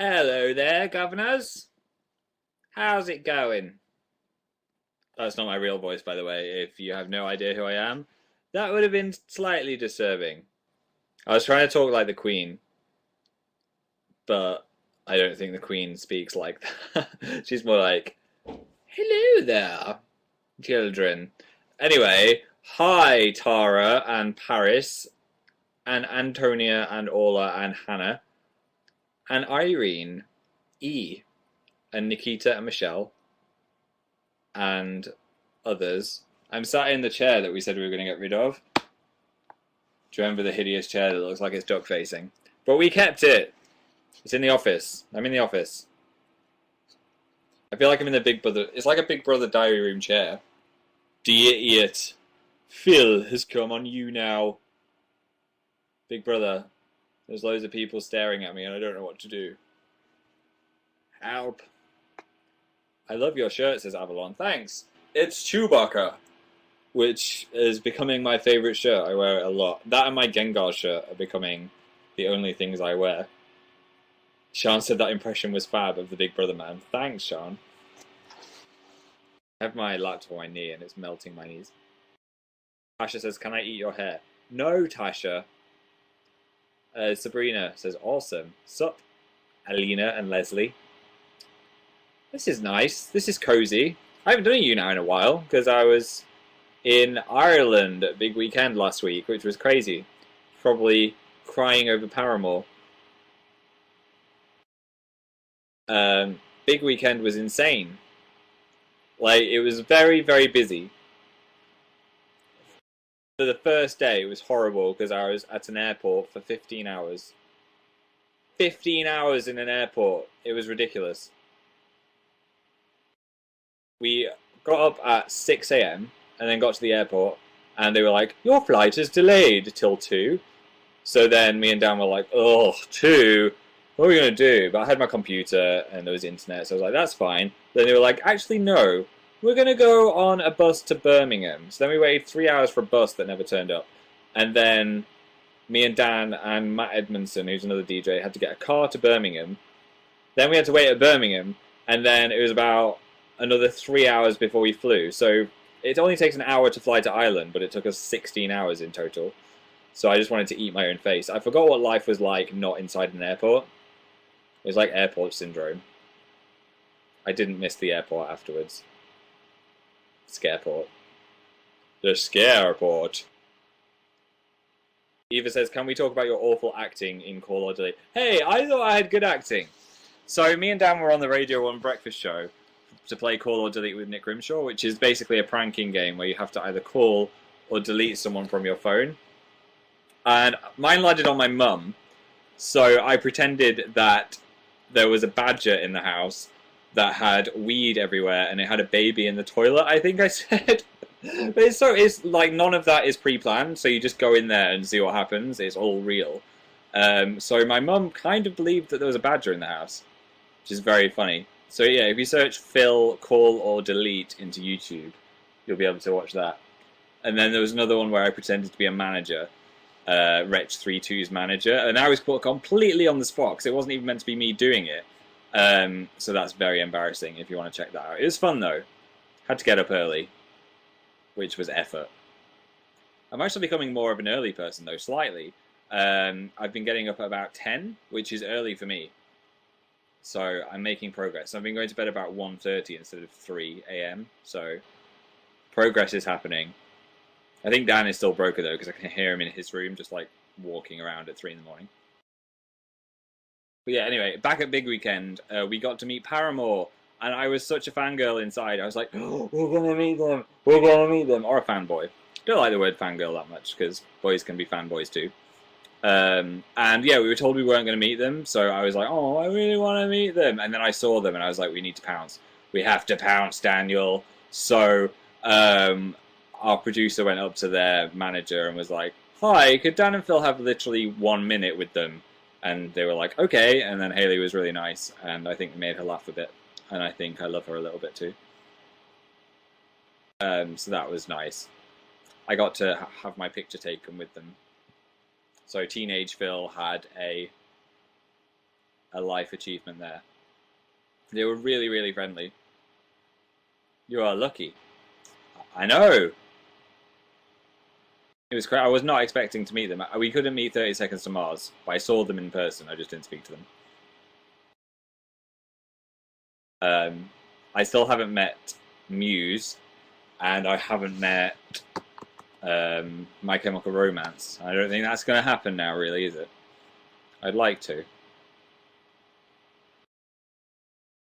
Hello there, governors. How's it going? That's not my real voice, by the way, if you have no idea who I am. That would have been slightly disturbing. I was trying to talk like the Queen, but I don't think the Queen speaks like that. She's more like, hello there, children. Anyway, hi, Tara and Paris, and Antonia and Ola and Hannah, and Irene, E, and Nikita and Michelle, and others. I'm sat in the chair that we said we were going to get rid of. Do you remember the hideous chair that looks like it's duck facing? But we kept it. It's in the office. I'm in the office. I feel like I'm in the Big Brother. It's like a Big Brother diary room chair. Dear idiot. Phil has come on Younow. Big Brother. There's loads of people staring at me and I don't know what to do. Help. I love your shirt, says Avalon. Thanks. It's Chewbacca, which is becoming my favourite shirt. I wear it a lot. That and my Gengar shirt are becoming the only things I wear. Sean said that impression was fab of the Big Brother man. Thanks, Sean. I have my laptop on my knee and it's melting my knees. Tasha says, can I eat your hair? No, Tasha. Sabrina says, awesome. Sup, Alina and Leslie. This is nice. This is cozy. I haven't done a Younow in a while because I was in Ireland at Big Weekend last week, which was crazy. Probably crying over Paramore. Big Weekend was insane. Like, it was very, very busy. For the first day, it was horrible because I was at an airport for 15 hours. 15 hours in an airport. It was ridiculous. We got up at 6 a.m. and then got to the airport and they were like, your flight is delayed till 2. So then me and Dan were like, oh, 2? What are we going to do? But I had my computer and there was internet, so I was like, that's fine. Then they were like, actually, no. We're going to go on a bus to Birmingham. So then we waited 3 hours for a bus that never turned up. And then me and Dan and Matt Edmondson, who's another DJ, had to get a car to Birmingham. Then we had to wait at Birmingham. And then it was about another 3 hours before we flew. So it only takes an hour to fly to Ireland, but it took us 16 hours in total. So I just wanted to eat my own face. I forgot what life was like not inside an airport. It was like airport syndrome. I didn't miss the airport afterwards. Scareport. The Scareport. Eva says, can we talk about your awful acting in Call or Delete? Hey, I thought I had good acting. So me and Dan were on the Radio 1 breakfast show to play Call or Delete with Nick Grimshaw, which is basically a pranking game where you have to either call or delete someone from your phone. And mine landed on my mum, so I pretended that there was a badger in the house that had weed everywhere and it had a baby in the toilet, I think I said. But it's like none of that is pre-planned, so you just go in there and see what happens. It's all real. So my mum kind of believed that there was a badger in the house, which is very funny. So yeah, if you search Phil, Call or Delete into YouTube, you'll be able to watch that. And then there was another one where I pretended to be a manager, Wretch32's manager, and I was put completely on the spot because it wasn't even meant to be me doing it. So that's very embarrassing if you want to check that out. It was fun though. Had to get up early, which was effort. I'm actually becoming more of an early person though, slightly. I've been getting up at about 10, which is early for me. So I'm making progress. I've been going to bed about 1:30 instead of 3 a.m. So progress is happening. I think Dan is still broken though, because I can hear him in his room just like walking around at 3 in the morning. But yeah, anyway, back at Big Weekend, we got to meet Paramore, and I was such a fangirl inside. I was like, oh, we're gonna meet them, we're gonna meet them, or a fanboy. Don't like the word fangirl that much because boys can be fanboys too. And yeah, we were told we weren't going to meet them, so I was like, oh, I really want to meet them. And then I saw them and I was like, we need to pounce. We have to pounce, Daniel. So our producer went up to their manager and was like, hi, could Dan and Phil have literally 1 minute with them? And they were like, okay. And then Haley was really nice and I think made her laugh a bit. And I think I love her a little bit too. So that was nice. I got to have my picture taken with them. So Teenage Phil had a a life achievement there. They were really, really friendly. You are lucky. I know. It was crazy. I was not expecting to meet them. We couldn't meet 30 Seconds to Mars, but I saw them in person. I just didn't speak to them. I still haven't met Muse, and I haven't met My Chemical Romance. I don't think that's going to happen now, really, is it? I'd like to.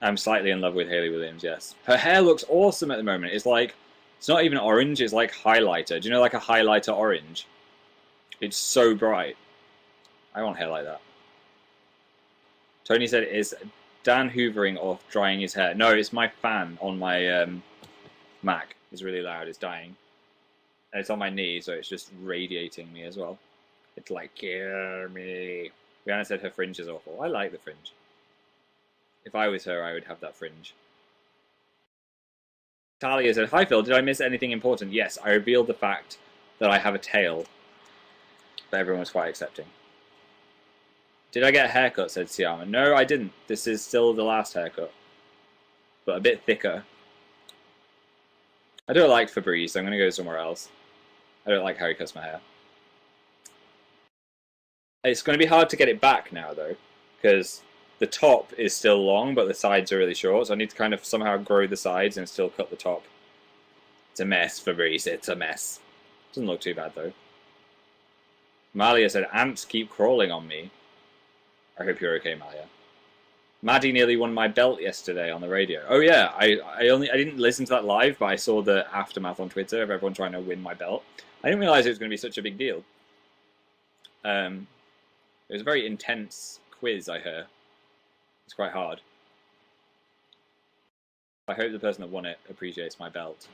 I'm slightly in love with Hayley Williams, yes. Her hair looks awesome at the moment. It's like, it's not even orange, it's like highlighter. Do you know like a highlighter orange? It's so bright. I want hair like that. Tony said, is Dan hoovering or drying his hair? No, it's my fan on my Mac. It's really loud, it's dying. And it's on my knee, so it's just radiating me as well. It's like, kill me. Rihanna said her fringe is awful. I like the fringe. If I was her, I would have that fringe. Talia said, hi Phil, did I miss anything important? Yes, I revealed the fact that I have a tail. But everyone was quite accepting. Did I get a haircut, said Siama. No, I didn't. This is still the last haircut. But a bit thicker. I don't like Febreze, so I'm going to go somewhere else. I don't like how he cuts my hair. It's going to be hard to get it back now, though. Because the top is still long, but the sides are really short. So I need to kind of somehow grow the sides and still cut the top. It's a mess, Febreze. It's a mess. Doesn't look too bad, though. Malia said, ants keep crawling on me. I hope you're okay, Malia. Maddie nearly won my belt yesterday on the radio. Oh yeah, I didn't listen to that live, but I saw the aftermath on Twitter of everyone trying to win my belt. I didn't realise it was going to be such a big deal. It was a very intense quiz, I heard. It's quite hard. I hope the person that won it appreciates my belt.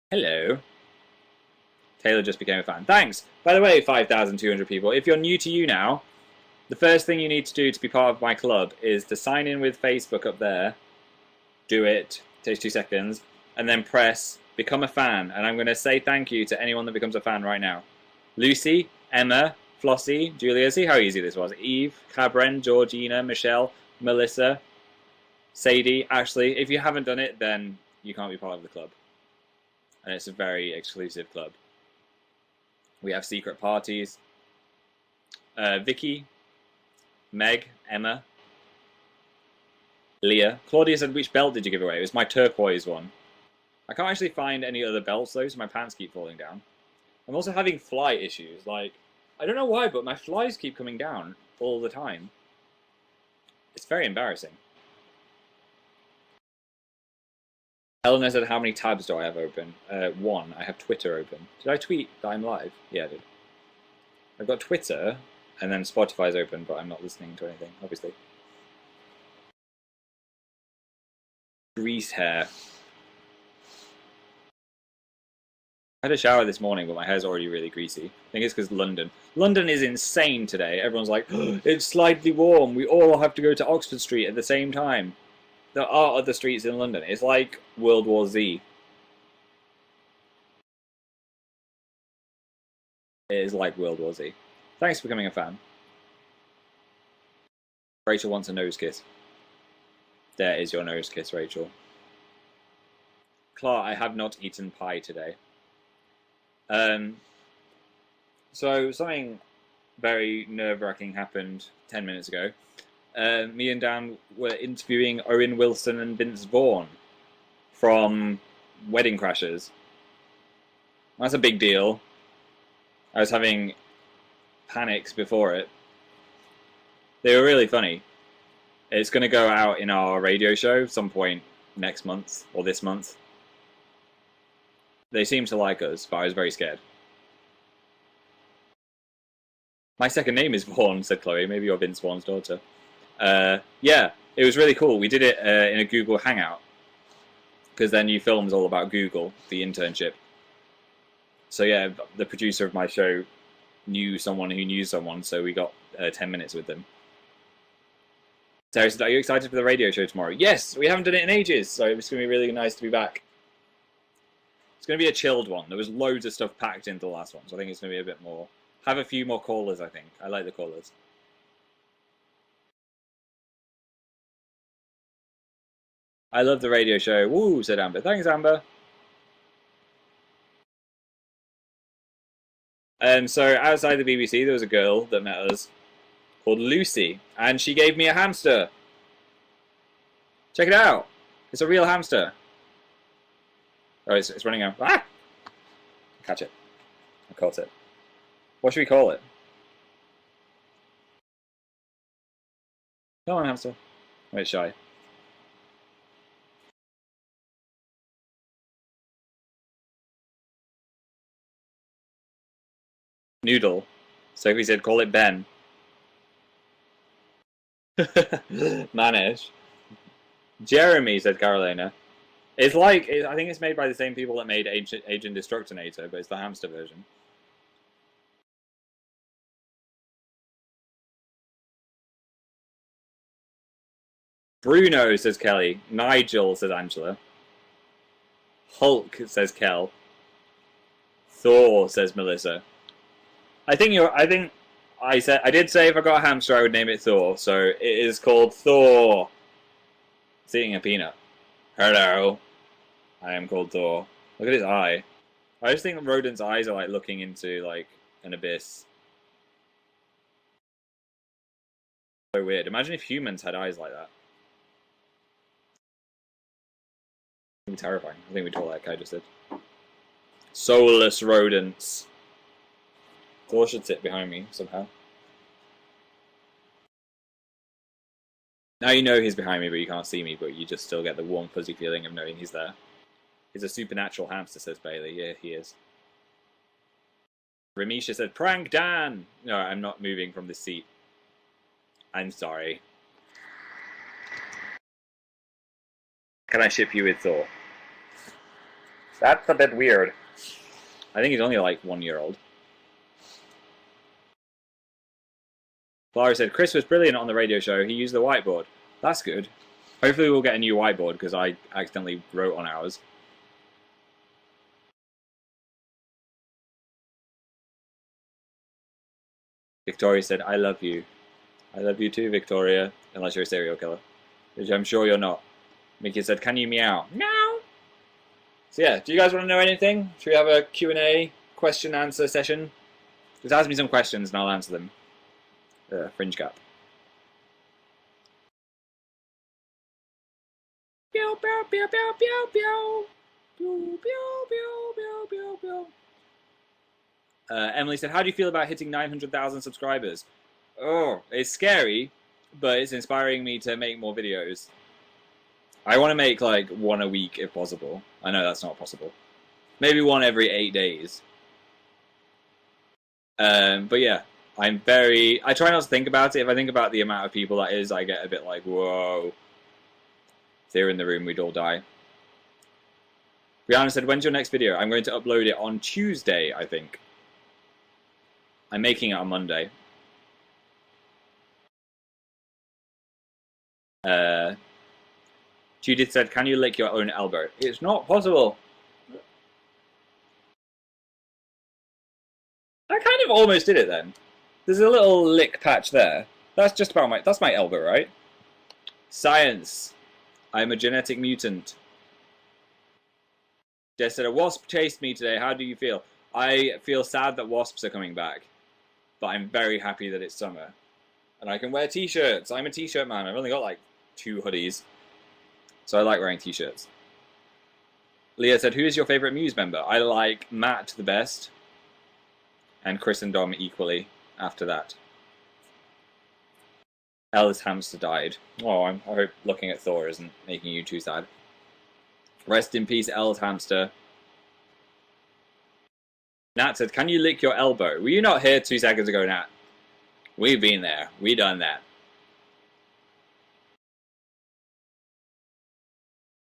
Hello. Taylor just became a fan. Thanks! By the way, 5,200 people, if you're new to Younow, the first thing you need to do to be part of my club is to sign in with Facebook up there. Do it. Takes 2 seconds. And then press become a fan. And I'm going to say thank you to anyone that becomes a fan right now. Lucy, Emma, Flossie, Julia. See how easy this was. Eve, Cabren, Georgina, Michelle, Melissa, Sadie, Ashley. If you haven't done it, then you can't be part of the club. And it's a very exclusive club. We have secret parties. Vicky, Meg, Emma, Leah. Claudia said, which belt did you give away? It was my turquoise one. I can't actually find any other belts though, so my pants keep falling down. I'm also having fly issues. Like, I don't know why, but my flies keep coming down all the time. It's very embarrassing. Eleanor said, how many tabs do I have open? 1. I have Twitter open. Did I tweet that I'm live? Yeah, I did. I've got Twitter, and then Spotify's open, but I'm not listening to anything, obviously. Grease hair. I had a shower this morning, but my hair's already really greasy. I think it's because London. London is insane today. Everyone's like, oh, it's slightly warm. We all have to go to Oxford Street at the same time. There are other streets in London. It's like World War Z. It is like World War Z. Thanks for becoming a fan. Rachel wants a nose kiss. There is your nose kiss, Rachel. Clark, I have not eaten pie today. So something very nerve-wracking happened 10 minutes ago. Me and Dan were interviewing Owen Wilson and Vince Vaughn from Wedding Crashers. That's a big deal. I was having panics before it. They were really funny. It's going to go out in our radio show some point next month or this month. They seemed to like us, but I was very scared. My second name is Vaughn, said Chloe. Maybe you're Vince Vaughn's daughter. Yeah, it was really cool. We did it in a Google Hangout. Because their new film's all about Google, the internship. So yeah, the producer of my show knew someone who knew someone, so we got 10 minutes with them. Sarah said, are you excited for the radio show tomorrow? Yes, we haven't done it in ages, so it's going to be really nice to be back. It's going to be a chilled one. There was loads of stuff packed into the last one, so I think it's going to be a bit more Have a few more callers, I think. I like the callers. I love the radio show. Woo, said Amber. Thanks, Amber. So outside the BBC, there was a girl that met us called Lucy, and she gave me a hamster. Check it out. It's a real hamster. Oh, it's running out. Ah! Catch it. I caught it. What should we call it? Come on, hamster. Oh, it's shy. Noodle. Sophie said, call it Ben. Manish. Jeremy, said Carolina. It's like, I think it's made by the same people that made Agent Destructinator, but it's the hamster version. Bruno, says Kelly. Nigel, says Angela. Hulk, says Kel. Thor, says Melissa. I did say if I got a hamster I would name it Thor, so it is called Thor. It's eating a peanut. Hello. I am called Thor. Look at his eye. I just think rodents' eyes are like looking into like an abyss. So weird. Imagine if humans had eyes like that. It would be terrifying. I think we told that guy just did. Soulless rodents. Thor should sit behind me somehow. Now you know he's behind me, but you can't see me, but you just still get the warm, fuzzy feeling of knowing he's there. He's a supernatural hamster, says Bailey. Yeah, he is. Ramisha said, prank Dan! No, I'm not moving from this seat. I'm sorry. Can I ship you with Thor? That's a bit weird. I think he's only like 1 year old. Clara said, Chris was brilliant on the radio show. He used the whiteboard. That's good. Hopefully we'll get a new whiteboard because I accidentally wrote on ours. Victoria said, I love you. I love you too, Victoria. Unless you're a serial killer. Which I'm sure you're not. Mickey said, can you meow? Meow! So yeah, do you guys want to know anything? Should we have a Q&A, question-answer session? Just ask me some questions and I'll answer them. Fringe cap. Pew, pew, pew, pew, pew, pew. Pew, pew, pew, pew, pew, pew. Emily said, how do you feel about hitting 900,000 subscribers? Oh, it's scary, but it's inspiring me to make more videos. I want to make like one a week if possible. I know that's not possible. Maybe one every 8 days. But yeah. I try not to think about it. If I think about the amount of people that is, I get a bit like, whoa. If they were in the room, we'd all die. Brianna said, when's your next video? I'm going to upload it on Tuesday, I think. I'm making it on Monday. Judith said, can you lick your own elbow? It's not possible. I kind of almost did it then. There's a little lick patch there. That's just about that's my elbow, right? Science. I'm a genetic mutant. Jess said, a wasp chased me today. How do you feel? I feel sad that wasps are coming back. But I'm very happy that it's summer. And I can wear t-shirts. I'm a t-shirt man. I've only got like 2 hoodies. So I like wearing t-shirts. Leah said, who is your favourite Muse member? I like Matt the best. And Chris and Dom equally. After that. Ellis hamster died. Oh, I hope looking at Thor isn't making you too sad. Rest in peace, Ellis hamster. Nat said, can you lick your elbow? Were you not here 2 seconds ago, Nat? We've been there. We done that.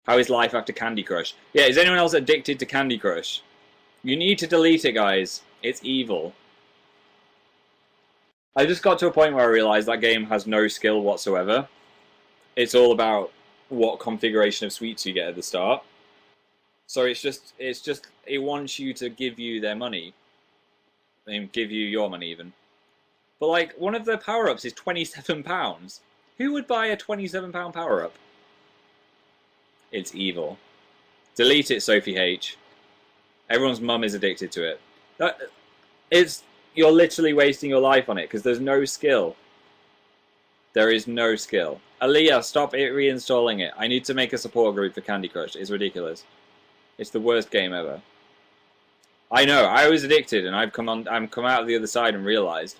How is life after Candy Crush? Yeah, is anyone else addicted to Candy Crush? You need to delete it, guys. It's evil. I just got to a point where I realised that game has no skill whatsoever. It's all about what configuration of sweets you get at the start. So it wants you to give you their money. and give you your money even. But like, one of the power-ups is £27. Who would buy a £27 power-up? It's evil. Delete it, Sophie H. Everyone's mum is addicted to it. You're literally wasting your life on it because there's no skill. There is no skill. Aaliyah, stop it reinstalling it. I need to make a support group for Candy Crush. It's ridiculous. It's the worst game ever. I know. I was addicted, and I've come out of the other side and realised.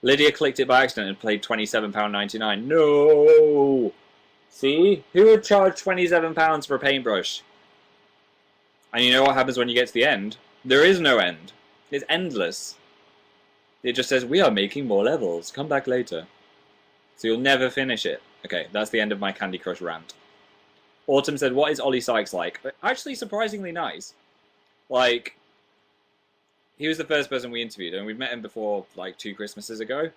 Lydia clicked it by accident and played £27.99. No. See, who would charge £27 for a paintbrush? And you know what happens when you get to the end? There is no end. It's endless. It just says, we are making more levels. Come back later. So you'll never finish it. Okay, that's the end of my Candy Crush rant. Autumn said, what is Ollie Sykes like? Actually, surprisingly nice. Like, he was the first person we interviewed, and we've met him before, like, 2 Christmases ago.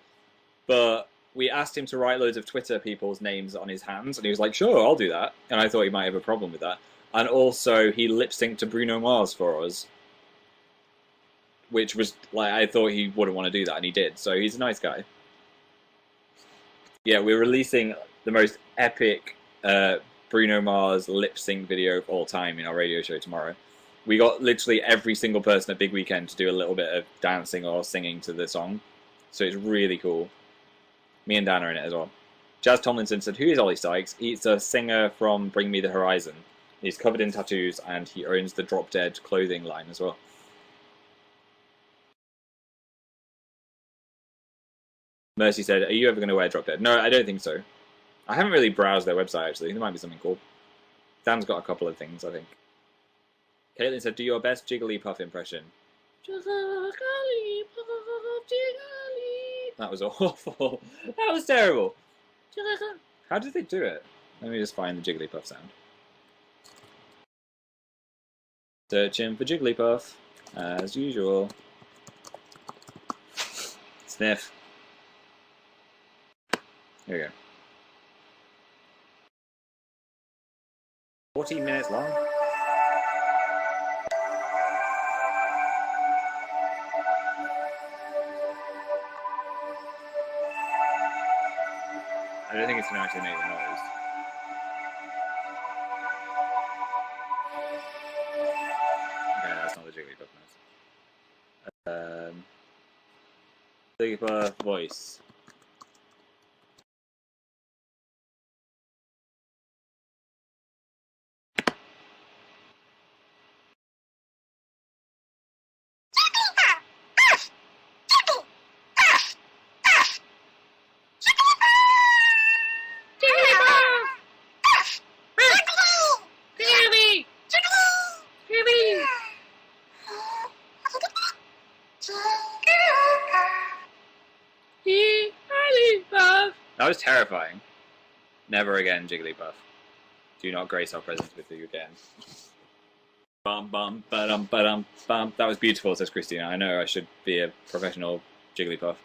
But we asked him to write loads of Twitter people's names on his hands, and he was like, sure, I'll do that. And I thought he might have a problem with that. And also, he lip-synced to Bruno Mars for us. Which was, like, I thought he wouldn't want to do that, and he did. So he's a nice guy. Yeah, we're releasing the most epic Bruno Mars lip-sync video of all time in our radio show tomorrow. We got literally every single person at Big Weekend to do a little bit of dancing or singing to the song. So it's really cool. Me and Dan are in it as well. Jazz Tomlinson said, who is Ollie Sykes? He's a singer from Bring Me the Horizon. He's covered in tattoos and he owns the Drop Dead clothing line as well. Mercy said, are you ever going to wear Drop Dead? No, I don't think so. I haven't really browsed their website, actually. There might be something cool. Dan's got a couple of things, I think. Caitlin said, do your best Jigglypuff impression. Jigglypuff, Jiggly. That was awful. That was terrible. How did they do it? Let me just find the Jigglypuff sound. Searching for Jigglypuff, as usual. Sniff. Here we go. 14 minutes long. I don't think it's going to actually make the noise. Okay, that's not the Jigglypuff noise. Jigglypuff voice. That was terrifying. Never again, Jigglypuff. Do not grace our presence with you again. Bum bum ba-dum ba-dum bum. That was beautiful, says Christina. I know I should be a professional Jigglypuff.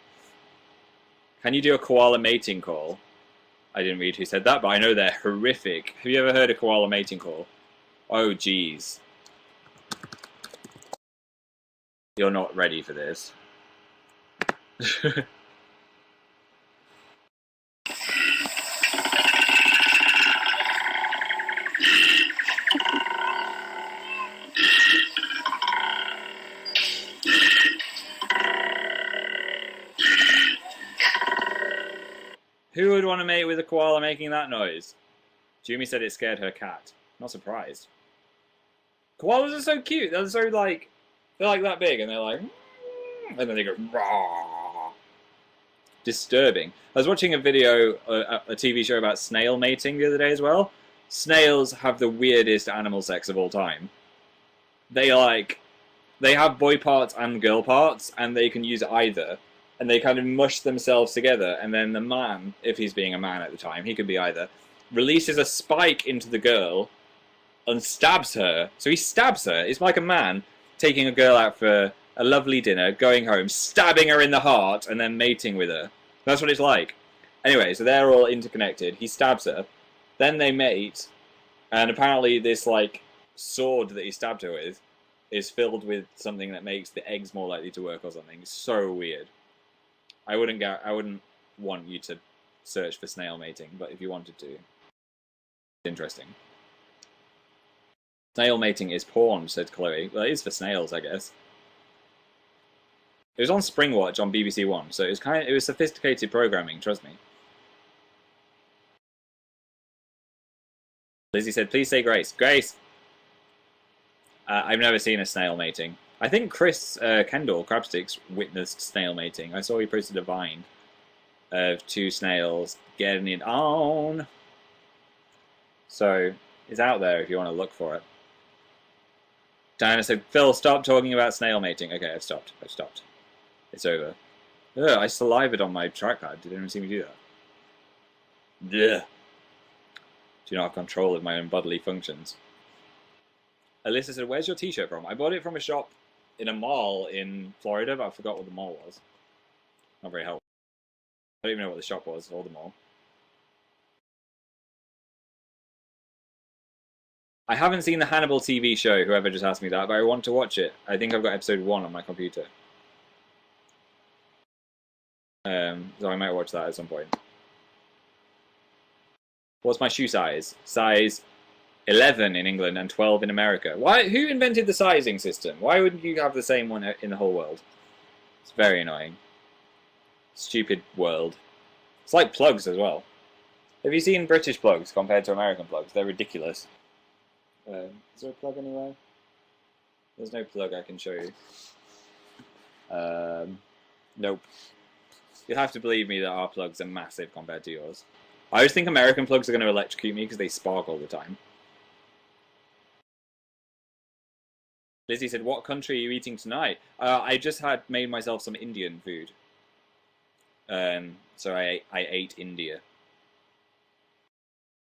Can you do a koala mating call? I didn't read who said that, but I know they're horrific. Have you ever heard a koala mating call? Oh, jeez. You're not ready for this. Who would want to mate with a koala making that noise? Jumi said it scared her cat. Not surprised. Koalas are so cute. They're so like, they're like that big, and they're like, and then they go raw. Disturbing. I was watching a video, a TV show about snail mating the other day as well. Snails have the weirdest animal sex of all time. They have boy parts and girl parts, and they can use either. And they kind of mush themselves together, and then the man, if he's being a man at the time, he could be either, releases a spike into the girl and stabs her. So he stabs her. It's like a man taking a girl out for a lovely dinner, going home, stabbing her in the heart, and then mating with her. That's what it's like. Anyway, so they're all interconnected. He stabs her. Then they mate, and apparently this, like, sword that he stabbed her with is filled with something that makes the eggs more likely to work or something. It's so weird. I wouldn't want you to search for snail mating, but if you wanted to, it's interesting. Snail mating is porn, said Chloe. Well, it is for snails, I guess. It was on Springwatch on BBC One, so it was sophisticated programming. Trust me. Lizzie said, "Please say Grace." Grace. I've never seen a snail mating. I think Chris Kendall Crabsticks witnessed snail mating. I saw he posted a vine of 2 snails getting it on. So it's out there if you want to look for it. Diana said, "Phil, stop talking about snail mating." Okay, I've stopped. It's over. Ugh, I salivated on my trackpad. Did anyone see me do that? Yeah. Do not have control of my own bodily functions. Alyssa said, "Where's your t-shirt from?" I bought it from a shop in a mall in Florida, but I forgot what the mall was. Not very helpful. I don't even know what the shop was or the mall. I haven't seen the Hannibal TV show, whoever just asked me that, but I want to watch it. I think I've got episode 1 on my computer. So I might watch that at some point. What's my shoe size? Size 11 in England and 12 in America. Why? Who invented the sizing system? Why wouldn't you have the same one in the whole world? It's very annoying. Stupid world. It's like plugs as well. Have you seen British plugs compared to American plugs? They're ridiculous. Is there a plug anywhere? There's no plug I can show you. Nope. You'll have to believe me that our plugs are massive compared to yours. I always think American plugs are going to electrocute me because they spark all the time. Lizzie said, "What country are you eating tonight?" I just made myself some Indian food. So I ate India.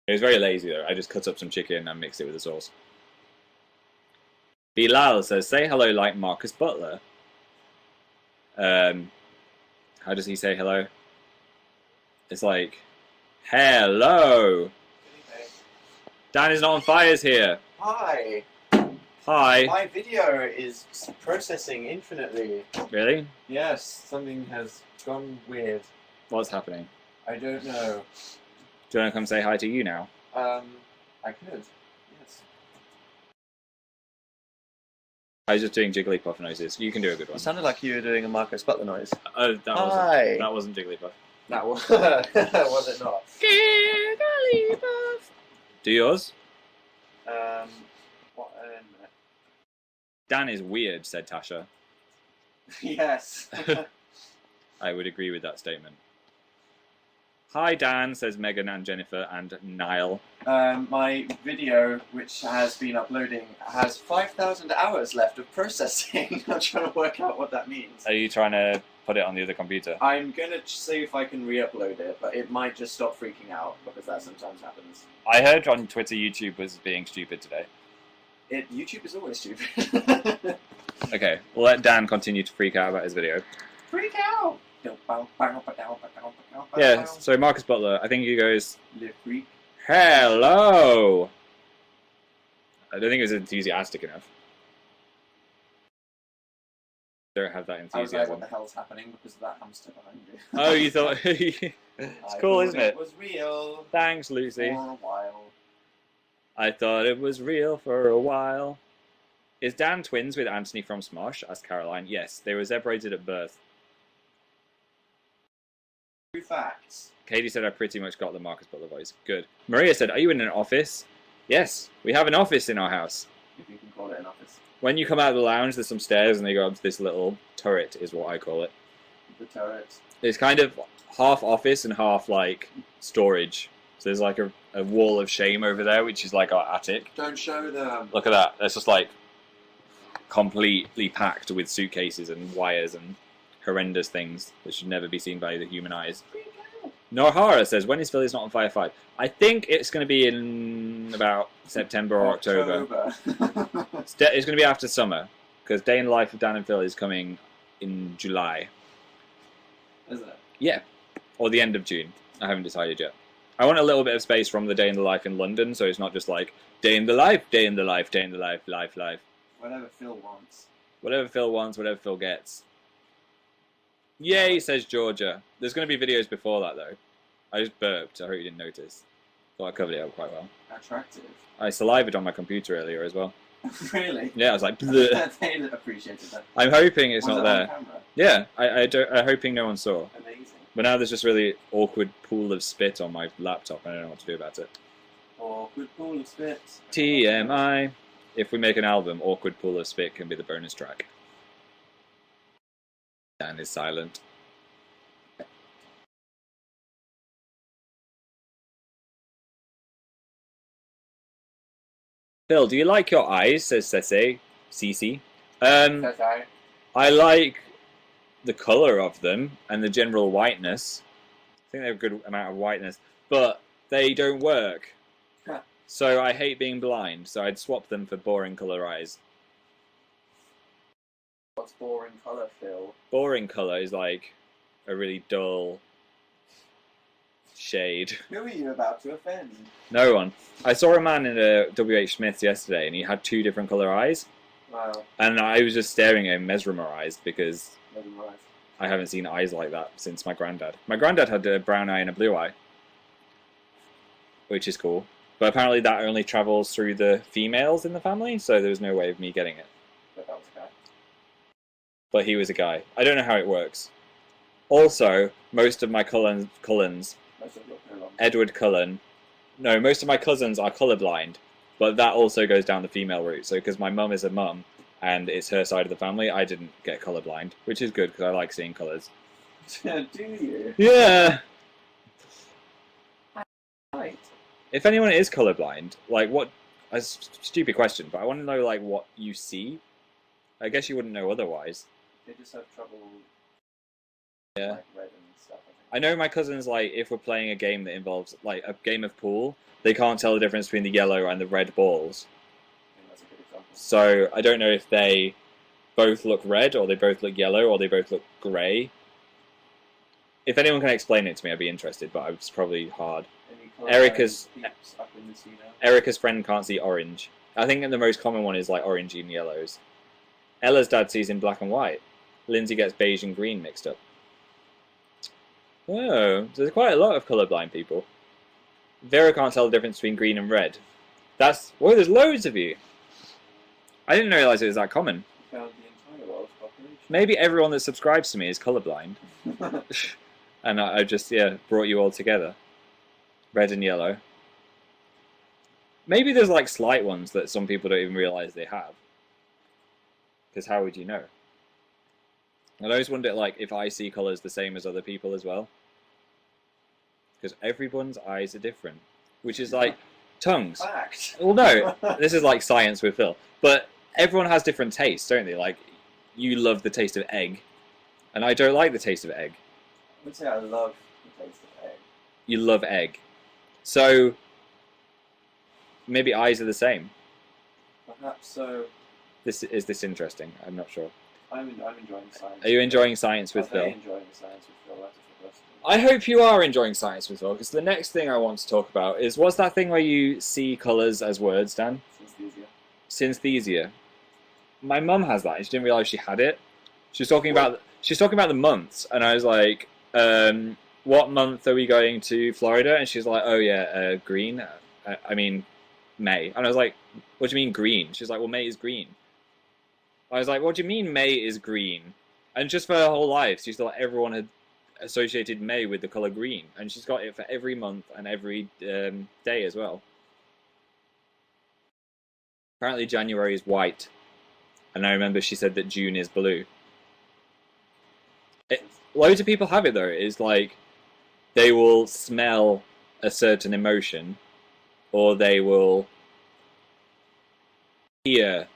It was very lazy though. I just cut up some chicken and mixed it with the sauce. Bilal says, "Say hello like Marcus Butler." How does he say hello? It's like, hello. Dan is not on fires here. Hi. Hi. My video is processing infinitely. Really? Yes, something has gone weird. What's happening? I don't know. Do you want to come say hi to you now? I could. Yes. I was just doing Jigglypuff noises. You can do a good one. It sounded like you were doing a Marcus Butler noise. Oh, that wasn't Jigglypuff. That was, was it not? Jigglypuff. Do yours? What a minute. Dan is weird, said Tasha. Yes. I would agree with that statement. Hi Dan, says Megan and Jennifer and Niall. My video, which has been uploading, has 5,000 hours left of processing. I'm trying to work out what that means. Are you trying to put it on the other computer? I'm going to see if I can re-upload it, but it might just stop freaking out, because that sometimes happens. I heard on Twitter YouTube was being stupid today. YouTube is always stupid. Okay, we'll let Dan continue to freak out about his video. Freak out! Yeah, so Marcus Butler, I think he goes, Le freak. hello! I don't think it was enthusiastic enough. Don't have that I was like, enthusiasm. what the hell's happening because of that hamster behind you. Oh, you thought... It's cool, isn't it? It was real. Thanks, Lucy. For a while. I thought it was real for a while. Is Dan twins with Anthony from Smosh? Asked Caroline. Yes, they were separated at birth. True facts. Katie said I pretty much got the Marcus Butler voice. Good. Maria said, are you in an office? Yes, we have an office in our house. If you can call it an office. When you come out of the lounge, there's some stairs and they go up to this little turret, is what I call it. The turret. It's kind of half office and half, like, storage. So there's, like, a wall of shame over there, which is, like, our attic. Don't show them. Look at that. It's just, like, completely packed with suitcases and wires and horrendous things that should never be seen by the human eyes. Norhara says, when is Philly's Not on Fire 5? I think it's going to be in about September or October. It's going to be after summer, because Day in the Life of Dan and Phil is coming in July. Is it? Yeah, or the end of June. I haven't decided yet. I want a little bit of space from the Day in the Life in London, so it's not just like, Day in the Life, Day in the Life, Day in the Life, life. Whatever Phil wants. Whatever Phil wants, whatever Phil gets. Yay, says Georgia. There's going to be videos before that, though. I just burped. I hope you didn't notice. Thought I covered it up quite well. Attractive. I salivated on my computer earlier as well. Really? Yeah, I was like, bleh. They appreciated that. I'm hoping it's Was not it there. on camera? Yeah, I'm hoping no one saw. Amazing. But now there's just really awkward pool of spit on my laptop. I don't know what to do about it. Awkward pool of spit. TMI. If we make an album, Awkward Pool of Spit can be the bonus track. Dan is silent. Phil, do you like your eyes? Says Cece. Cece. That's right. I like the colour of them and the general whiteness. I think they have a good amount of whiteness. But they don't work. So I hate being blind, so I'd swap them for boring colour eyes. What's boring colour, Phil? Boring colour is like a really dull shade. Who are you about to offend? No one. I saw a man in a W.H. Smith's yesterday and he had 2 different colour eyes. Wow. And I was just staring at him mesmerised because Mesmerised. I haven't seen eyes like that since my granddad. My granddad had a brown eye and a blue eye, which is cool. But apparently that only travels through the females in the family, so there was no way of me getting it. But that was a guy. But he was a guy. I don't know how it works. Also, most of my Cullens, Most of your Phil. Edward Cullen, no, most of my cousins are colourblind, but that also goes down the female route. So because my mum is a mum, and it's her side of the family, I didn't get colourblind, which is good because I like seeing colours. Do you? Yeah! Right. If anyone is colourblind, like what... A stupid question, but I want to know like what you see. I guess you wouldn't know otherwise. They just have trouble. Yeah. Like red and stuff. I know my cousins, like, if we're playing a game that involves, like, a game of pool, they can't tell the difference between the yellow and the red balls. I think that's a good example. So I don't know if they both look red, or they both look yellow, or they both look grey. If anyone can explain it to me, I'd be interested, but it's probably hard. Erica's up in this, you know? Erica's friend can't see orange. I think the most common one is, like, orangey and yellows. Ella's dad sees in black and white. Lindsay gets beige and green mixed up. Oh, there's quite a lot of colourblind people. Vera can't tell the difference between green and red. That's... Whoa, there's loads of you! I didn't realise it was that common. You found the entire world's population. Maybe everyone that subscribes to me is colourblind. And I just, yeah, brought you all together. Red and yellow. Maybe there's, like, slight ones that some people don't even realise they have. Because how would you know? I always wonder, like, if I see colours the same as other people as well. Because everyone's eyes are different. Which is like tongues. Fact. Well, no, this is like science with Phil. But everyone has different tastes, don't they? Like, you love the taste of egg. And I don't like the taste of egg. I would say I love the taste of egg. You love egg. So, maybe eyes are the same. Perhaps so. Is this interesting? I'm not sure. I'm enjoying science. Are you enjoying science with Are they Phil? enjoying science with Phil? That's the question. I hope you are enjoying science with Phil, because the next thing I want to talk about is, what's that thing where you see colours as words, Dan? Synesthesia. Synesthesia. My mum has that, and she didn't realise she had it. She was talking about the months, and I was like, what month are we going to Florida? And she's like, oh yeah, green. I mean, May. And I was like, what do you mean green? She's like, well, May is green. I was like, what do you mean May is green? And just for her whole life, she thought everyone had associated May with the colour green. And she's got it for every month and every day as well. Apparently January is white. And I remember she said that June is blue. Loads of people have it though. It's like they will smell a certain emotion, or they will hear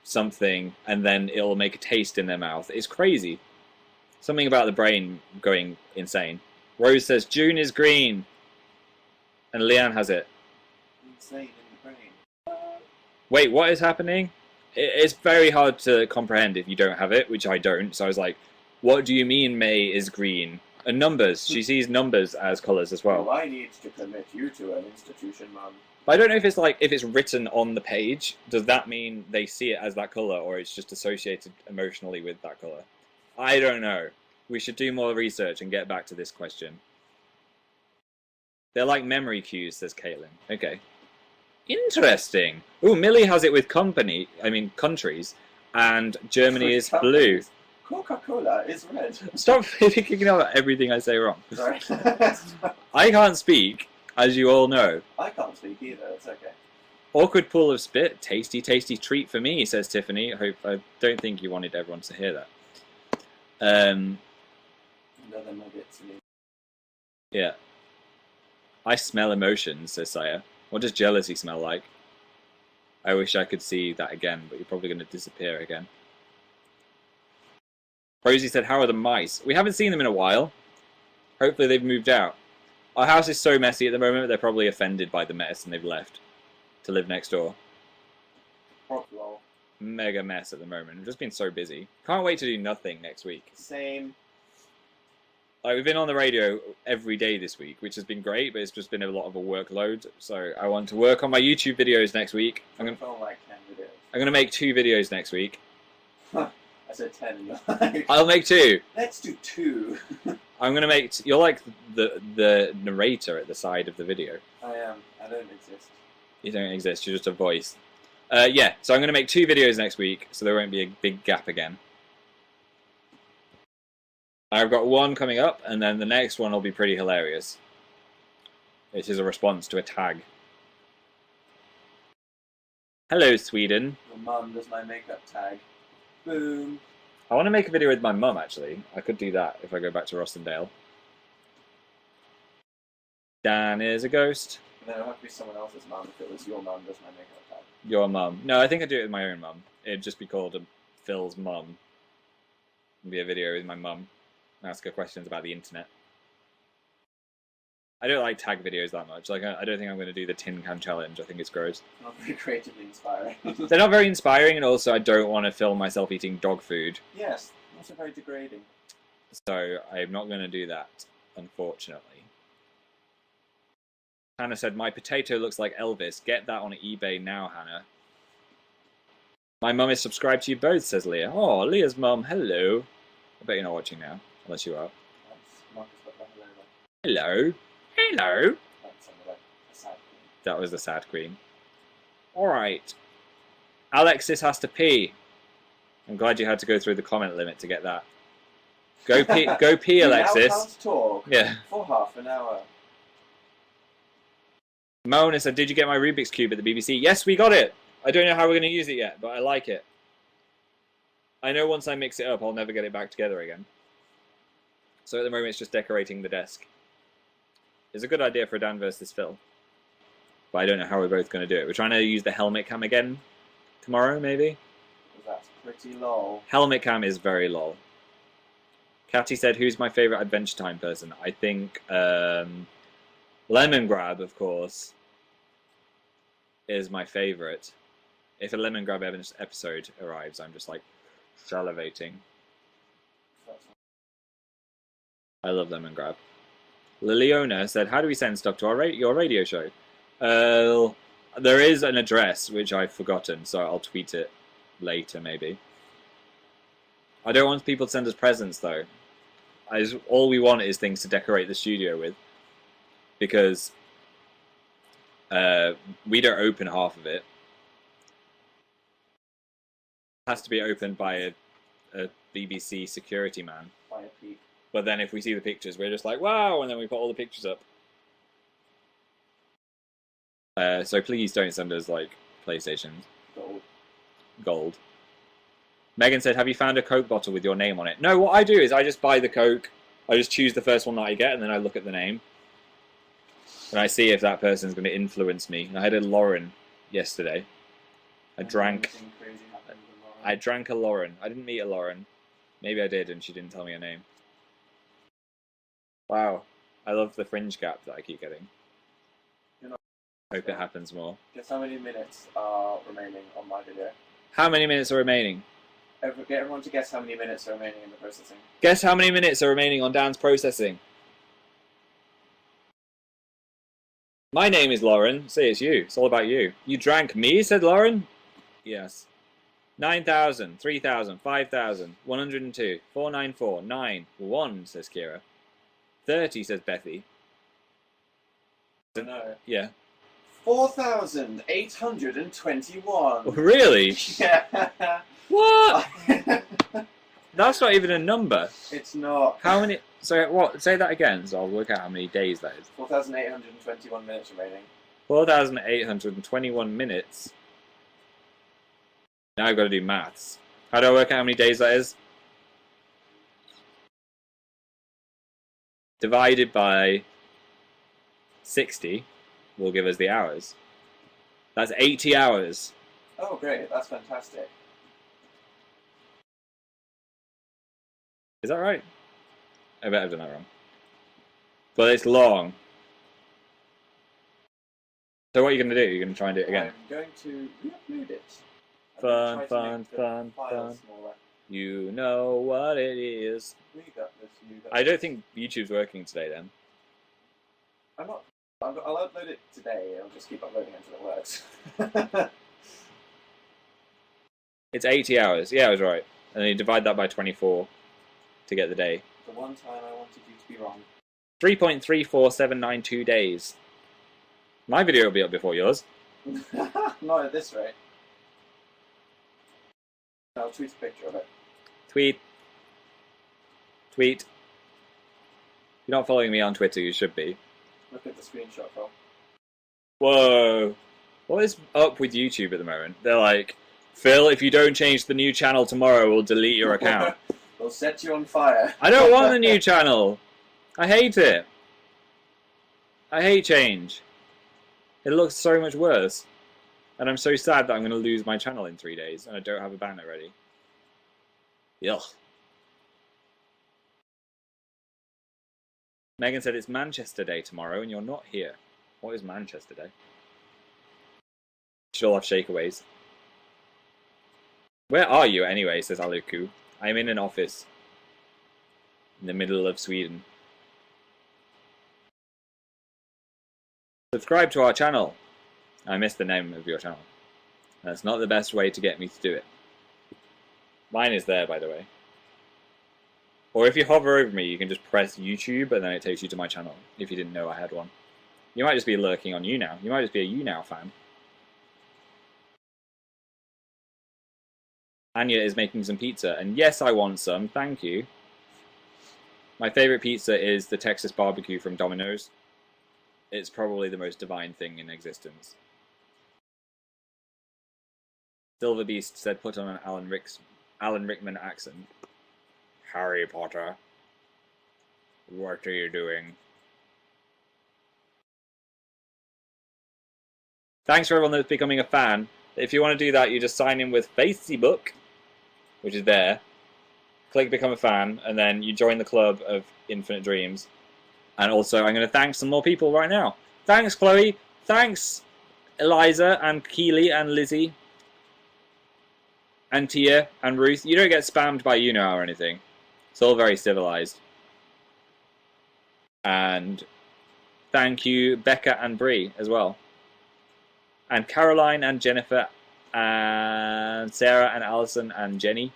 something and then it'll make a taste in their mouth. It's crazy. Something about the brain going insane. Rose says June is green, and Leanne has it. Insane in the brain. Wait, what is happening? It's very hard to comprehend if you don't have it, which I don't. So I was like, what do you mean May is green? And numbers. She sees numbers as colours as well. I need to commit you to an institution, Mum. But I don't know if it's like, if it's written on the page, does that mean they see it as that colour, or it's just associated emotionally with that colour? I don't know. We should do more research and get back to this question. They're like memory cues, says Caitlin. Okay. Interesting. Ooh, Millie has it with countries, and Germany is blue. Coca-Cola is red. Stop picking out everything I say wrong. Sorry. I can't speak, as you all know. I can't speak either, it's okay. Awkward pool of spit. Tasty, tasty treat for me, says Tiffany. I don't think you wanted everyone to hear that. Another nugget to me. Yeah. I smell emotions, says Saya. What does jealousy smell like? I wish I could see that again, but you're probably going to disappear again. Rosie said, how are the mice? We haven't seen them in a while. Hopefully they've moved out. Our house is so messy at the moment, they're probably offended by the mess and they've left to live next door. Lol. Mega mess at the moment. I've just been so busy. Can't wait to do nothing next week. Same. Like, we've been on the radio every day this week, which has been great, but it's just been a lot of a workload. So I want to work on my YouTube videos next week. I'm gonna film like 10 videos. I'm gonna make 2 videos next week. I said 10 and you're like... I'll make 2. Let's do 2. I'm gonna make... You're like the narrator at the side of the video. I am. I don't exist. You don't exist. You're just a voice. Yeah, so I'm gonna make 2 videos next week, so there won't be a big gap again. I've got one coming up, and then the next one will be pretty hilarious. It is a response to a tag. Hello, Sweden. Your mum does my makeup tag. Boom. I want to make a video with my mum, actually. I could do that if I go back to Rossendale. Dan is a ghost. And then it would have to be someone else's mum if it was your mum does my makeup tag. Your mum. No, I think I'd do it with my own mum. It'd just be called Phil's Mum. It'd be a video with my mum. Ask her questions about the internet. I don't like tag videos that much. Like, I don't think I'm going to do the tin can challenge. I think it's gross. Not very creatively inspiring. They're not very inspiring, and also I don't want to film myself eating dog food. Yes, also very degrading. So I'm not going to do that, unfortunately. Hannah said, my potato looks like Elvis. Get that on eBay now, Hannah. My mum is subscribed to you both, says Leah. Oh, Leah's mum, hello. I bet you're not watching now, unless you are. Hello. Hello. That was the sad queen. Alright. Alexis has to pee. I'm glad you had to go through the comment limit to get that. Go pee, go pee, Alexis. Now can't talk for half an hour. Mona said, did you get my Rubik's Cube at the BBC? Yes, we got it. I don't know how we're going to use it yet, but I like it. I know once I mix it up, I'll never get it back together again. So at the moment, it's just decorating the desk. It's a good idea for a Dan versus Phil. But I don't know how we're both going to do it. We're trying to use the helmet cam again tomorrow, maybe? That's pretty lol. Helmet cam is very lol. Catty said, who's my favourite Adventure Time person? I think Lemon Grab, of course, is my favourite. If a Lemon Grab episode arrives, I'm just like salivating. I love Lemon Grab. Liliona said, how do we send stuff to your radio show? There is an address, which I've forgotten, so I'll tweet it later, maybe. I don't want people to send us presents, though. All we want is things to decorate the studio with. Because we don't open half of it. It has to be opened by a BBC security man. By a peep. But then if we see the pictures, we're just like, wow, and then we put all the pictures up. So please don't send us, like, PlayStations. Gold. Megan said, have you found a Coke bottle with your name on it? No, what I do is I just buy the Coke, I just choose the first one that I get, and then I look at the name. And I see if that person's going to influence me. I had a Lauren yesterday. I drank a Lauren. I didn't meet a Lauren. Maybe I did, and she didn't tell me her name. Wow. I love the fringe gap that I keep getting. Hope it happens more. Guess how many minutes are remaining on my video? How many minutes are remaining? Get everyone to guess how many minutes are remaining in the processing. Guess how many minutes are remaining on Dan's processing? My name is Lauren. Say it's you. It's all about you. You drank me, said Lauren. Yes. 9,000, 3,000, 5,000, 102, 494, 9, 1, says Kira. 30, says Bethy. No. Yeah. 4,821. Really? Yeah. What? That's not even a number. It's not. How many? So what? Say that again, so I'll work out how many days that is. 4,821 minutes remaining. 4,821 minutes. Now I've got to do maths. How do I work out how many days that is? Divided by 60 will give us the hours. That's 80 hours. Oh, great. That's fantastic. Is that right? I bet I've done that wrong. But it's long. So what are you going to do? You're going to try and do it again? I'm going to re-upload it. Fun, fun, fun, fun. You know what it is. I don't think YouTube's working today then. I'm not. I'll upload it today. I'll just keep uploading until it works. It's 80 hours. Yeah, I was right. And then you divide that by 24 to get the day. The one time I wanted you to be wrong. 3.34792 days. My video will be up before yours. Not at this rate. I'll tweet a picture of it. Tweet. Tweet. You're not following me on Twitter, you should be. Look at the screenshot, Phil. Whoa. What is up with YouTube at the moment? They're like, Phil, if you don't change the new channel tomorrow, we'll delete your account. We'll set you on fire. I don't want the new channel. I hate it. I hate change. It looks so much worse. And I'm so sad that I'm going to lose my channel in 3 days and I don't have a banner ready. Yuck. Megan said it's Manchester Day tomorrow and you're not here. What is Manchester Day? Should all have shakeaways. Where are you anyway, says Aluku. I'm in an office. In the middle of Sweden. Subscribe to our channel. I missed the name of your channel. That's not the best way to get me to do it. Mine is there, by the way. Or if you hover over me, you can just press YouTube and then it takes you to my channel, if you didn't know I had one. You might just be lurking on Younow. You might just be a Younow fan. Anya is making some pizza, and yes, I want some, thank you. My favourite pizza is the Texas barbecue from Domino's. It's probably the most divine thing in existence. Silver Beast said put on an Alan Rickman accent. Harry Potter, what are you doing? Thanks for everyone that's becoming a fan. If you want to do that, you just sign in with Facebook, which is there. Click become a fan, and then you join the club of Infinite Dreams. And also, I'm going to thank some more people right now. Thanks, Chloe. Thanks, Eliza and Keely and Lizzie and Tia and Ruth. You don't get spammed by Younow or anything. It's all very civilized. And thank you, Becca and Bree, as well. And Caroline and Jennifer and Sarah and Alison and Jenny.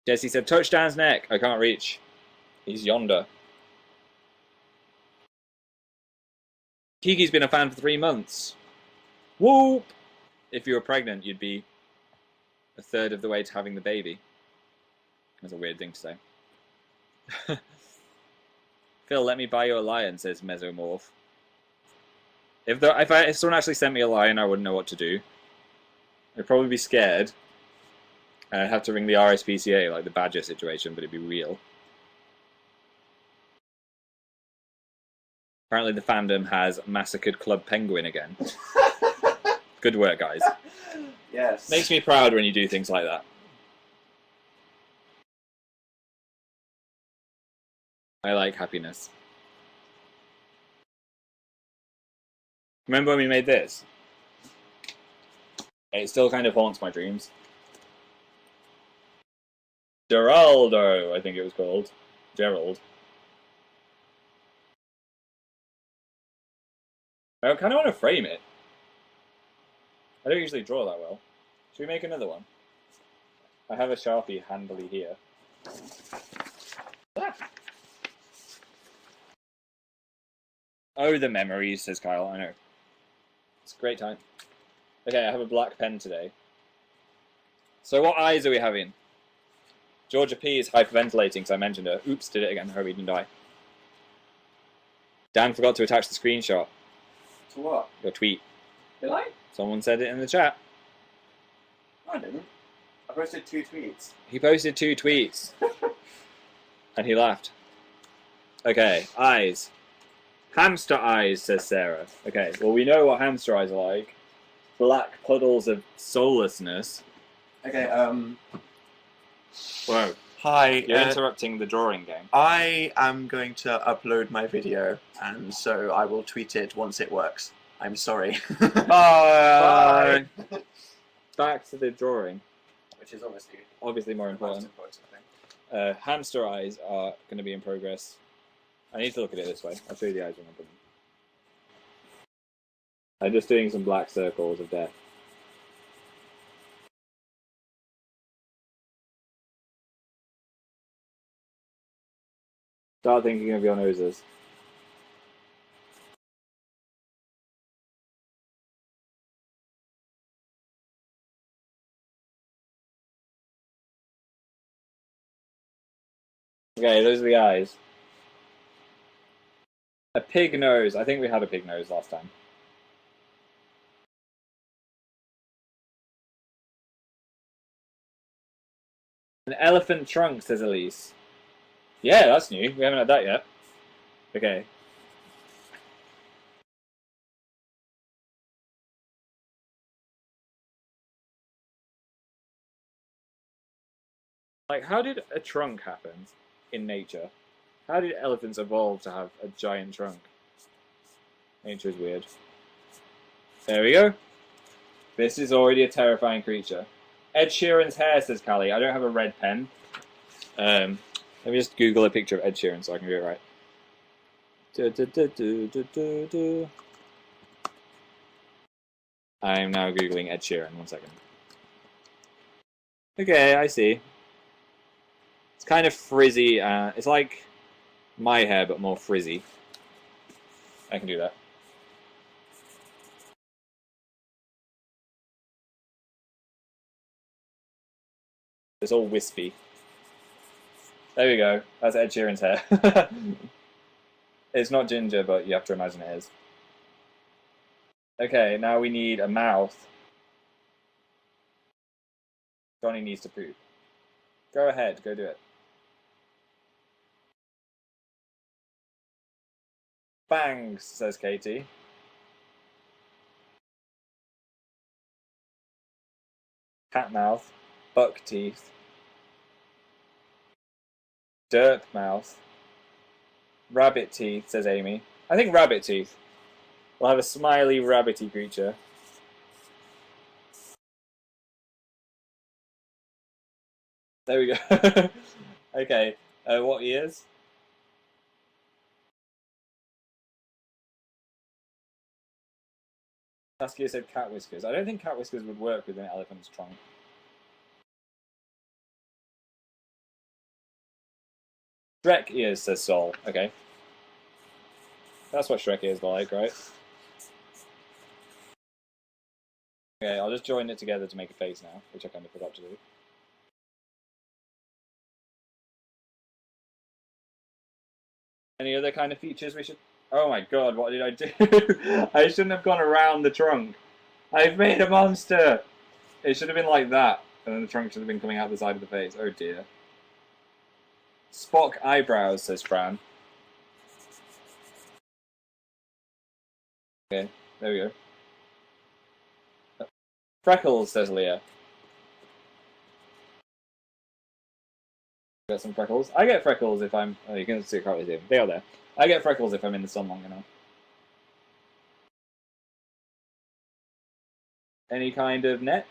Jesse said, touchdown's neck. I can't reach. He's yonder. Kiki's been a fan for 3 months. Whoop! If you were pregnant, you'd be a third of the way to having the baby. That's a weird thing to say. Phil, let me buy you a lion, says Mesomorph. If someone actually sent me a lion, I wouldn't know what to do. I'd probably be scared. And I'd have to ring the RSPCA, like the badger situation, but it'd be real. Apparently the fandom has massacred Club Penguin again. Good work, guys. Yes. Makes me proud when you do things like that. I like happiness. Remember when we made this? It still kind of haunts my dreams. Geraldo, I think it was called. Gerald. I kind of want to frame it. I don't usually draw that well. Should we make another one? I have a Sharpie handily here. Ah. Oh, the memories, says Kyle. I know. It's a great time. Okay, I have a black pen today. So what eyes are we having? Georgia P is hyperventilating because I mentioned her. Oops, did it again. I hope he didn't die. Dan forgot to attach the screenshot. To what? Your tweet. Did I? Someone said it in the chat. I didn't. I posted 2 tweets. He posted 2 tweets. And he laughed. Okay, eyes. Hamster eyes, says Sarah. Okay, well we know what hamster eyes are like. Black puddles of soullessness. Okay, Whoa. Hi. You're interrupting the drawing game. I am going to upload my video, and so I will tweet it once it works. I'm sorry. Bye! Back to the drawing. Which is obviously more important. Hamster eyes are going to be in progress. I need to look at it this way. I'll show you the eyes when I put them. I'm just doing some black circles of death. Start thinking of your noses. Okay, those are the eyes. A pig nose. I think we had a pig nose last time. An elephant trunk, says Elise. Yeah, that's new. We haven't had that yet. Okay. Like, how did a trunk happen in nature? How did elephants evolve to have a giant trunk? Nature is weird. There we go. This is already a terrifying creature. Ed Sheeran's hair, says Callie. I don't have a red pen. Let me just Google a picture of Ed Sheeran so I can do it right. I'm now Googling Ed Sheeran. 1 second. Okay, I see. It's kind of frizzy. It's like my hair, but more frizzy. I can do that. It's all wispy. There we go. That's Ed Sheeran's hair. It's not ginger, but you have to imagine it is. Okay, now we need a mouth. Johnny needs to poop. Go ahead, go do it. Bangs, says Katie. Cat mouth. Buck teeth. Derp mouth. Rabbit teeth, says Amy. I think rabbit teeth. We'll have a smiley, rabbity creature. There we go. Okay, what ears? Saskia said cat whiskers. I don't think cat whiskers would work with an elephant's trunk. Shrek ears, says Sol. Okay. That's what Shrek ears are like, right? Okay, I'll just join it together to make a face now, which I kind of forgot to do. Any other kind of features we should... Oh my god, what did I do? I shouldn't have gone around the trunk. I've made a monster! It should have been like that, and then the trunk should have been coming out the side of the face. Oh dear. Spock eyebrows, says Fran. Okay, there we go. Freckles, says Leah. Got some freckles. I get freckles if I'm... Oh, you can see it quite easily. They are there. I get freckles if I'm in the sun long enough. Any kind of neck?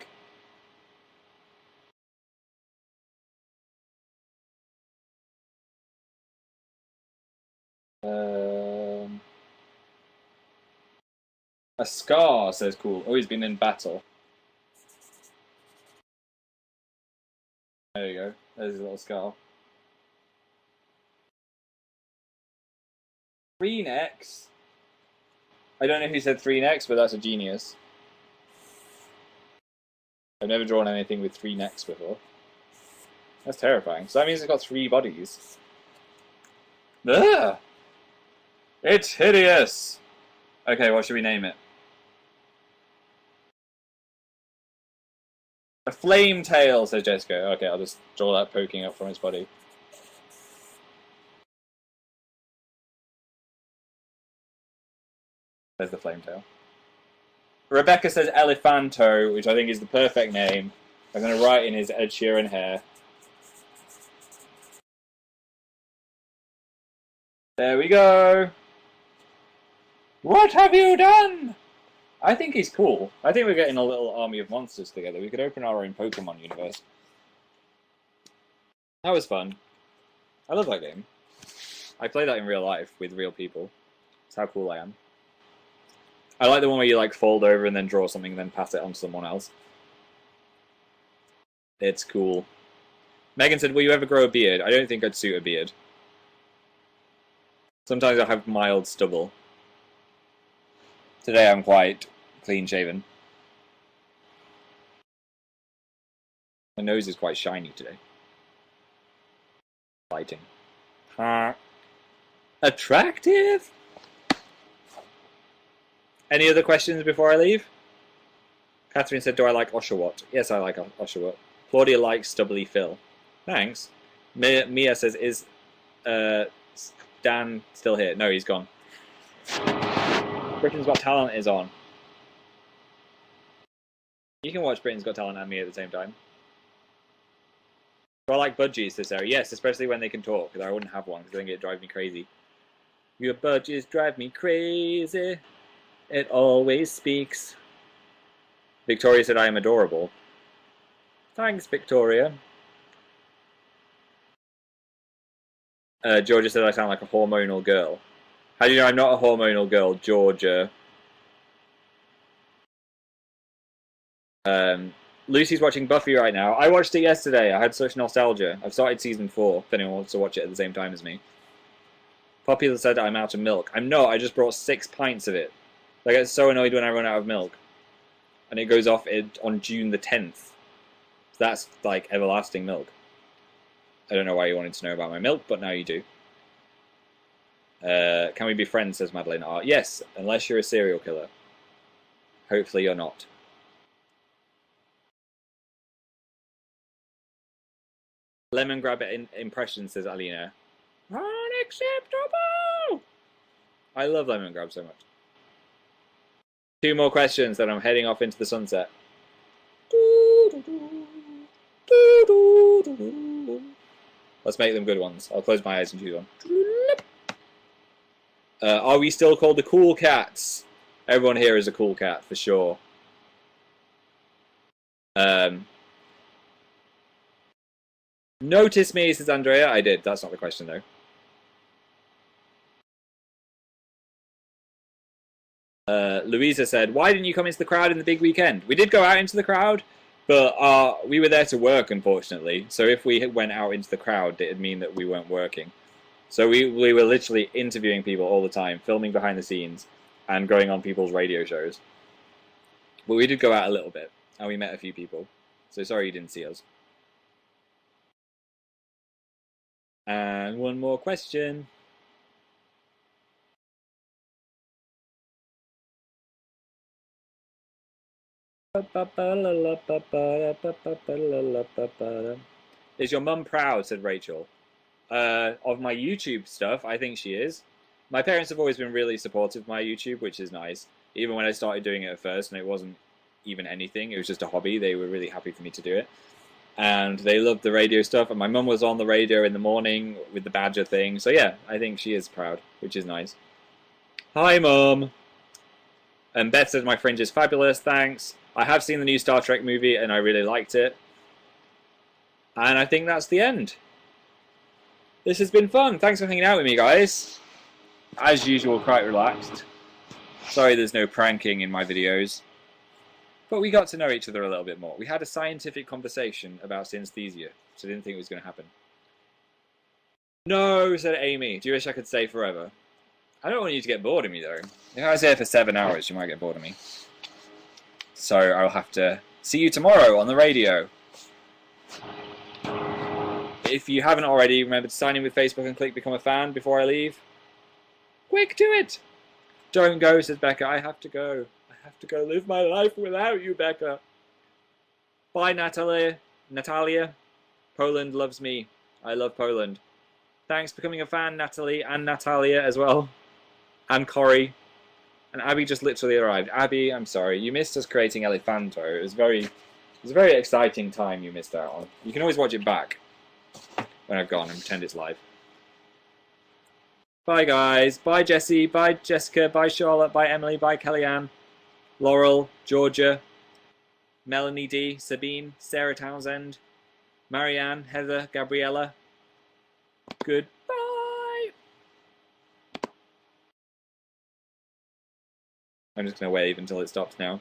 A scar, says cool. Oh, he's been in battle. There you go. There's his little scar. 3 necks? I don't know who said 3 necks, but that's a genius. I've never drawn anything with 3 necks before. That's terrifying. So that means it's got 3 bodies. Ugh! It's hideous! Okay, what should we name it? A flame tail, says Jessica. Okay, I'll just draw that poking up from its body. There's the flame tail. Rebecca says Elephanto, which I think is the perfect name. I'm going to write in his Ed Sheeran hair. There we go. What have you done? I think he's cool. I think we're getting a little army of monsters together. We could open our own Pokemon universe. That was fun. I love that game. I play that in real life with real people. That's how cool I am. I like the one where you like fold over and then draw something and then pass it on to someone else. It's cool. Megan said, will you ever grow a beard? I don't think I'd suit a beard. Sometimes I have mild stubble. Today I'm quite clean shaven. My nose is quite shiny today. Lighting. Attractive? Any other questions before I leave? Catherine said, do I like Oshawott? Yes, I like Oshawott. Claudia likes Stubbly Phil. Thanks. Mia says, is Dan still here? No, he's gone. Britain's Got Talent is on. You can watch Britain's Got Talent and me at the same time. Do I like budgies, says Sarah? Yes, especially when they can talk, because I wouldn't have one, because I think it'd drive me crazy. Your budgies drive me crazy. It always speaks. Victoria said I am adorable. Thanks, Victoria. Georgia said I sound like a hormonal girl. How do you know I'm not a hormonal girl, Georgia? Lucy's watching Buffy right now. I watched it yesterday. I had such nostalgia. I've started season 4, if anyone wants to watch it at the same time as me. Popular said I'm out of milk. I'm not. I just brought 6 pints of it. I get so annoyed when I run out of milk. And it goes off on June the 10th. That's like everlasting milk. I don't know why you wanted to know about my milk, but now you do. Can we be friends, says Madeline R. Yes, unless you're a serial killer. Hopefully you're not. Lemon grab impression, says Alina. Unacceptable! I love lemon grab so much. 2 more questions, then I'm heading off into the sunset. Let's make them good ones. I'll close my eyes and choose one. Are we still called the cool cats? Everyone here is a cool cat, for sure. Notice me, says Andrea. I did. That's not the question, though. Louisa said, why didn't you come into the crowd in the big weekend? We did go out into the crowd, but we were there to work, unfortunately. So if we went out into the crowd, it'd mean that we weren't working. So we were literally interviewing people all the time, filming behind the scenes, and going on people's radio shows. But we did go out a little bit, and we met a few people. So sorry you didn't see us. And one more question. Is your mum proud, said Rachel. Of my YouTube stuff, I think she is. My parents have always been really supportive of my YouTube, which is nice. Even when I started doing it at first, and it wasn't even anything, it was just a hobby, they were really happy for me to do it. And they loved the radio stuff, and my mum was on the radio in the morning with the Badger thing. So yeah, I think she is proud, which is nice. Hi, Mum! And Beth says my fringe is fabulous, thanks. I have seen the new Star Trek movie, and I really liked it. And I think that's the end. This has been fun. Thanks for hanging out with me, guys. As usual, quite relaxed. Sorry there's no pranking in my videos. But we got to know each other a little bit more. We had a scientific conversation about synesthesia, so I didn't think it was going to happen. No, said Amy. Do you wish I could stay forever? I don't want you to get bored of me, though. If I was here for 7 hours, you might get bored of me. So I'll have to see you tomorrow on the radio. If you haven't already, remember to sign in with Facebook and click Become a Fan before I leave. Quick, do it! Don't go, says Becca. I have to go. I have to go live my life without you, Becca. Bye, Natalia. Poland loves me. I love Poland. Thanks for becoming a fan, Natalie, and Natalia as well. And Corey. And Abby just literally arrived. Abby, I'm sorry. You missed us creating Elefanto. It was a very exciting time you missed out on. You can always watch it back when I've gone and pretend it's live. Bye, guys. Bye, Jessie. Bye, Jessica. Bye, Charlotte. Bye, Emily. Bye, Kellyanne. Laurel. Georgia. Melanie D. Sabine. Sarah Townsend. Marianne. Heather. Gabriella. Goodbye. I'm just going to wave until it stops now.